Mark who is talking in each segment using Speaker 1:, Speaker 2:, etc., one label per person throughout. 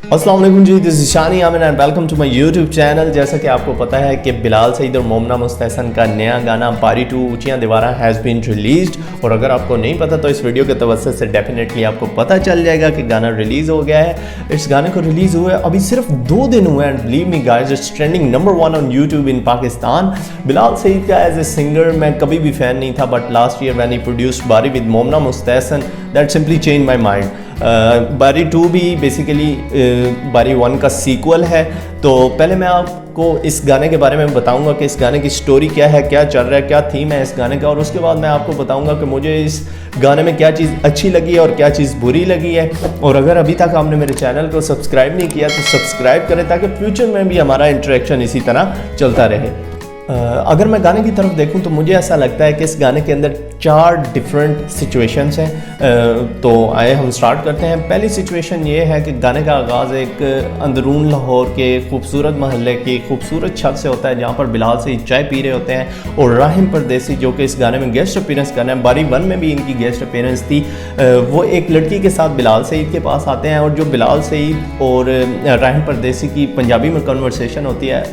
Speaker 1: अस्सलाम वालेकुम ji, this is Shani Aamir and welcome to my YouTube channel. जैसा कि आपको पता है कि बिलाल सईद और मोमना मुस्तहसन का नया गाना बारी 2 ऊंचियां दीवारां हैज़ बीन रिलीज्ड। और अगर आपको नहीं पता तो इस वीडियो के तवज्जुह से डेफिनेटली आपको पता चल जाएगा कि गाना रिलीज़ हो गया है। इस गाने को रिलीज़ हुए अभी सिर्फ 2 दिन हुए हैं। Believe me guys, it's trending number 1 on YouTube in Pakistan. Bilal Saeed का एज ए सिंगर मैं कभी भी फ़ैन नहीं था, but last year when he produced Baari with Momina Mustehsan, that simply change my mind. Baari 2 भी बेसिकली बारी 1 का सीक्वल है। तो पहले मैं आपको इस गाने के बारे में बताऊंगा कि इस गाने की स्टोरी क्या है, क्या चल रहा है, क्या थीम है इस गाने का, और उसके बाद मैं आपको बताऊंगा कि मुझे इस गाने में क्या चीज़ अच्छी लगी है और क्या चीज़ बुरी लगी है। और अगर अभी तक आपने मेरे चैनल को सब्सक्राइब नहीं किया तो सब्सक्राइब करें ताकि फ्यूचर में भी हमारा इंटरेक्शन इसी तरह चलता रहे। अगर मैं गाने की तरफ देखूं तो मुझे ऐसा लगता है कि इस गाने के अंदर 4 डिफरेंट सिचुएशंस हैं। तो आए हम स्टार्ट करते हैं। पहली सिचुएशन ये है कि गाने का आगाज़ एक अंदरून लाहौर के खूबसूरत महल्ले की खूबसूरत छत से होता है, जहाँ पर बिलाल सईद चाय पी रहे होते हैं और राहिम परदेसी जो कि इस गाने में गेस्ट अपीयरेंस कर रहे हैं, बारी 1 में भी इनकी गेस्ट अपीयरेंस थी, वो एक लड़की के साथ बिलाल सईद के पास आते हैं। और जो बिलाल सईद और राहिम परदेसी की पंजाबी में कन्वर्सेशन होती है,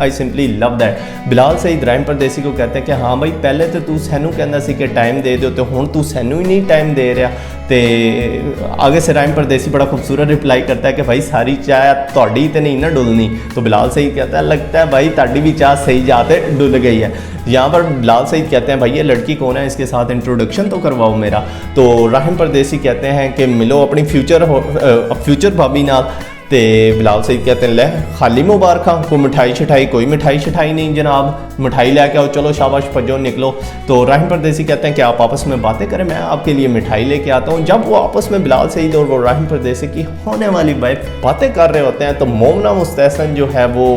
Speaker 1: I simply love that. Bilal Saeed Rahim Pardesi को कहते हैं कि हाँ भाई, पहले तो तू सैनू कहना सी कि टाइम दे दो, तो हुण तू सैनू ही नहीं टाइम दे रहा। तो आगे से राहिम परदेसी बड़ा खूबसूरत रिप्लाई करता है कि भाई सारी चाय तोड़ी तो नहीं ना डुलनी। तो बिलाल सईद कहता है लगता है भाई ताड़ी भी चाय सही जाते डुल गई है। यहाँ पर बिलाल सईद कहते हैं भाई ये लड़की कौन है, इसके साथ इंट्रोडक्शन तो करवाओ मेरा। तो राहिम परदेसी कहते हैं कि मिलो अपनी फ्यूचर भाभी नाल। तो बिलाल सईद कहते हैं ले खाली मुबारक, कोई मिठाई शिठाई, कोई मिठाई शिठाई नहीं जनाब, मिठाई लेके आओ, चलो शाबाश फजो निकलो। तो राहिम परदेसी कहते हैं कि आप आपस में बातें करें, मैं आपके लिए मिठाई लेके आता हूँ। जब वो आपस में बिलाल सईद और वो राहिम परदेसी की होने वाली वाइफ बातें कर रहे होते हैं तो मोमना मुस्तहसन जो है वो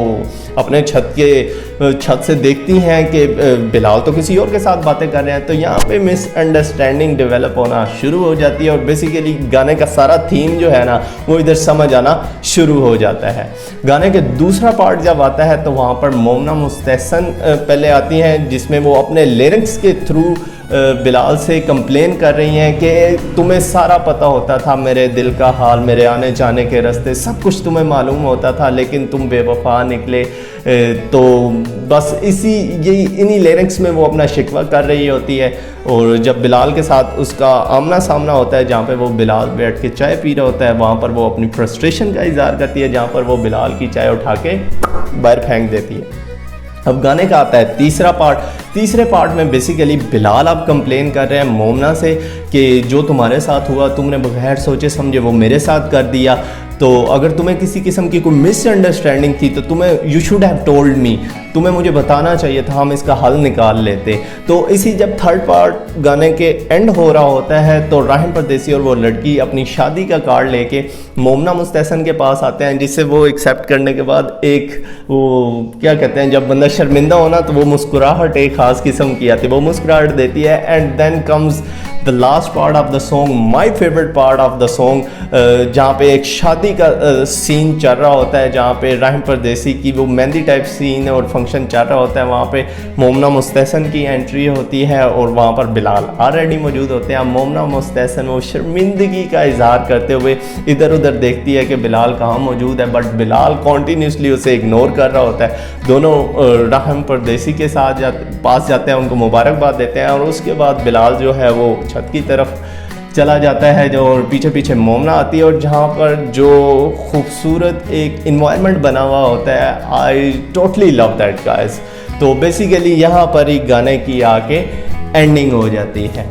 Speaker 1: अपने छत से देखती हैं कि बिलाल तो किसी और के साथ बातें कर रहे हैं। तो यहाँ पे मिसअंडरस्टैंडिंग डेवलप होना शुरू हो जाती है और बेसिकली गाने का सारा थीम जो है ना वो इधर समझ आना शुरू हो जाता है। गाने के दूसरा पार्ट जब आता है तो वहाँ पर मोमना मुस्तहसन पहले आती हैं, जिसमें वो अपने लिरिक्स के थ्रू बिलाल से कंप्लेन कर रही हैं कि तुम्हें सारा पता होता था, मेरे दिल का हाल, मेरे आने जाने के रास्ते, सब कुछ तुम्हें मालूम होता था, लेकिन तुम बेवफा निकले। तो बस इन्हीं लिरिक्स में वो अपना शिकवा कर रही होती है। और जब बिलाल के साथ उसका आमना सामना होता है, जहाँ पे वो बिलाल बैठ के चाय पी रहा होता है, वहाँ पर वो अपनी फ्रस्ट्रेशन का इजहार करती है, जहाँ पर वो बिलाल की चाय उठा के बाहर फेंक देती है। अब गाने का आता है तीसरा पार्ट। तीसरे पार्ट में बेसिकली बिलाल अब कंप्लेन कर रहे हैं मोमना से कि जो तुम्हारे साथ हुआ तुमने बगैर सोचे समझे वो मेरे साथ कर दिया। तो अगर तुम्हें किसी किस्म की कोई मिसअंडरस्टैंडिंग थी तो तुम्हें you should have told me, तुम्हें मुझे बताना चाहिए था, हम इसका हल निकाल लेते। तो इसी जब थर्ड पार्ट गाने के एंड हो रहा होता है तो राहिम परदेसी और वो लड़की अपनी शादी का कार्ड लेके मोमना मुस्तहसन के पास आते हैं, जिससे वो एक्सेप्ट करने के बाद एक वो क्या कहते हैं, जब बंदा शर्मिंदा होना तो वो मुस्कुराहट एक ख़ास किस्म की आती है, वो मुस्कुराहट देती है। And then comes the last part of the song, my favourite part of the song, जहाँ पे एक शादी का सीन चल रहा होता है, जहाँ पे राहिम परदेसी की वो मेहंदी टाइप सीन और फंक्शन चल रहा होता है। वहाँ पे मोमना मुस्तहसन की एंट्री होती है और वहाँ पर बिलाल ऑलरेडी मौजूद होते हैं। मोमना मुस्तहसन वो शर्मिंदगी का इजहार करते हुए इधर उधर देखती है कि बिलाल कहाँ मौजूद है, बट बिलाल कॉन्टीन्यूसली उसे इग्नोर कर रहा होता है। दोनों राहिम परदेसी के साथ पास जाते हैं, उनको मुबारकबाद देते हैं और उसके बाद बिलाल जो है वो छत की तरफ चला जाता है, जो और पीछे पीछे मोमना आती है और जहाँ पर जो खूबसूरत एक इन्वायरमेंट बना हुआ होता है, I totally love that guys. तो बेसिकली यहाँ पर ही गाने की आके एंडिंग हो जाती है।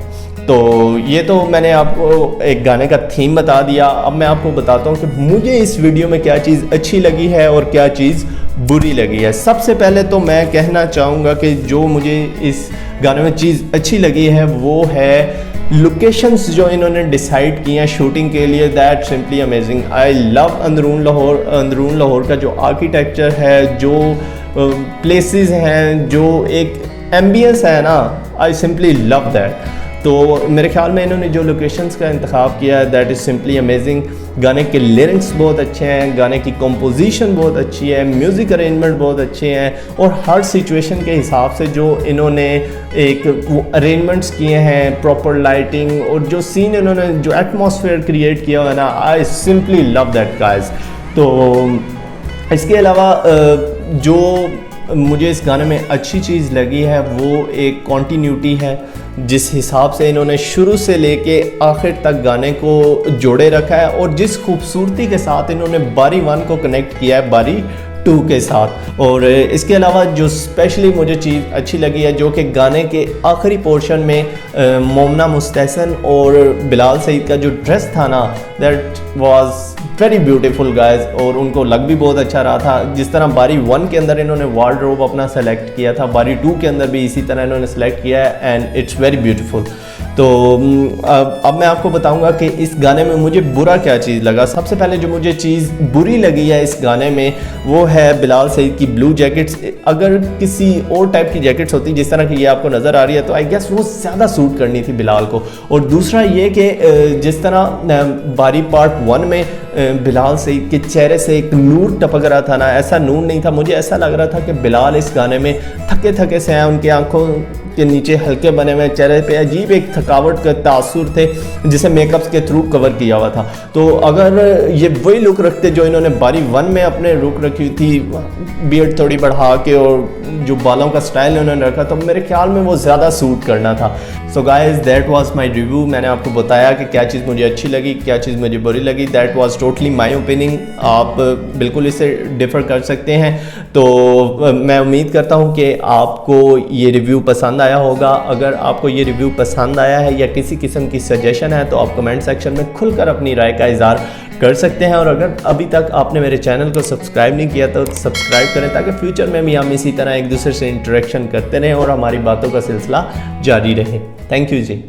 Speaker 1: तो ये तो मैंने आपको एक गाने का थीम बता दिया। अब मैं आपको बताता हूँ कि मुझे इस वीडियो में क्या चीज़ अच्छी लगी है और क्या चीज़ बुरी लगी है। सबसे पहले तो मैं कहना चाहूँगा कि जो मुझे इस गाने में चीज़ अच्छी लगी है वो है लोकेशंस जो इन्होंने डिसाइड किए हैं शूटिंग के लिए, that simply amazing. I love Androon Lahore का जो आर्किटेक्चर है, जो प्लेसेस हैं, जो एक एम्बियंस है ना, आई सिंपली लव दैट। तो मेरे ख्याल में इन्होंने जो लोकेशंस का इंतखाब किया है दैट इज़ सिंपली अमेजिंग। गाने के लिरिक्स बहुत अच्छे हैं, गाने की कंपोजिशन बहुत अच्छी है, म्यूज़िक अरेंजमेंट बहुत अच्छे हैं और हर सिचुएशन के हिसाब से जो इन्होंने एक अरेंजमेंट्स किए हैं, प्रॉपर लाइटिंग और जो सीन इन्होंने जो एटमॉस्फेयर क्रिएट किया हुआ है ना, आई सिंपली लव दैट गाइस। तो इसके अलावा जो मुझे इस गाने में अच्छी चीज़ लगी है वो एक कॉन्टीन्यूटी है, जिस हिसाब से इन्होंने शुरू से लेके आखिर तक गाने को जोड़े रखा है और जिस खूबसूरती के साथ इन्होंने बारी 1 को कनेक्ट किया है बारी 2 के साथ। और इसके अलावा जो स्पेशली मुझे चीज़ अच्छी लगी है, जो कि गाने के आखिरी पोर्शन में मोमना मुस्तहसन और बिलाल सईद का जो ड्रेस था ना, that was very beautiful guys, और उनको लग भी बहुत अच्छा रहा था। जिस तरह बारी 1 के अंदर इन्होंने वार्डरोब अपना सेलेक्ट किया था, बारी 2 के अंदर भी इसी तरह इन्होंने सेलेक्ट किया है एंड इट्स वेरी ब्यूटीफुल। तो अब मैं आपको बताऊंगा कि इस गाने में मुझे बुरा क्या चीज़ लगा। सबसे पहले जो मुझे चीज़ बुरी लगी है इस गाने में वो है बिलाल सईद की ब्लू जैकेट्स। अगर किसी और टाइप की जैकेट्स होती जिस तरह की ये आपको नज़र आ रही है तो आई गेस वो ज़्यादा सूट करनी थी बिलाल को। और दूसरा ये कि जिस तरह बारी पार्ट 1 में बिलाल सईद के चेहरे से एक नूर टपक रहा था ना, ऐसा नूर नहीं था। मुझे ऐसा लग रहा था कि बिलाल इस गाने में थके थके से हैं, उनकी आंखों के नीचे हल्के बने हुए, चेहरे पे अजीब एक थकावट के तासुर थे जिसे मेकअप्स के थ्रू कवर किया हुआ था। तो अगर ये वही लुक रखते जो इन्होंने बारी 1 में अपने लुक रखी थी, बियर्ड थोड़ी बढ़ा के और जो बालों का स्टाइल उन्होंने रखा, तो मेरे ख्याल में वो ज़्यादा सूट करना था। So guys that was my review. मैंने आपको बताया कि क्या चीज़ मुझे अच्छी लगी, क्या चीज़ मुझे बुरी लगी। That was totally my opinion, आप बिल्कुल इसे डिफ़र कर सकते हैं। तो मैं उम्मीद करता हूँ कि आपको ये रिव्यू पसंद आया होगा। अगर आपको ये रिव्यू पसंद आया है या किसी किस्म की सजेशन है तो आप कमेंट सेक्शन में खुलकर अपनी राय का इज़हार कर सकते हैं। और अगर अभी तक आपने मेरे चैनल को सब्सक्राइब नहीं किया तो सब्सक्राइब करें, ताकि फ्यूचर में भी हम इसी तरह एक दूसरे से इंटरेक्शन करते रहें और हमारी बातों का सिलसिला जारी रहे। Thank you ji.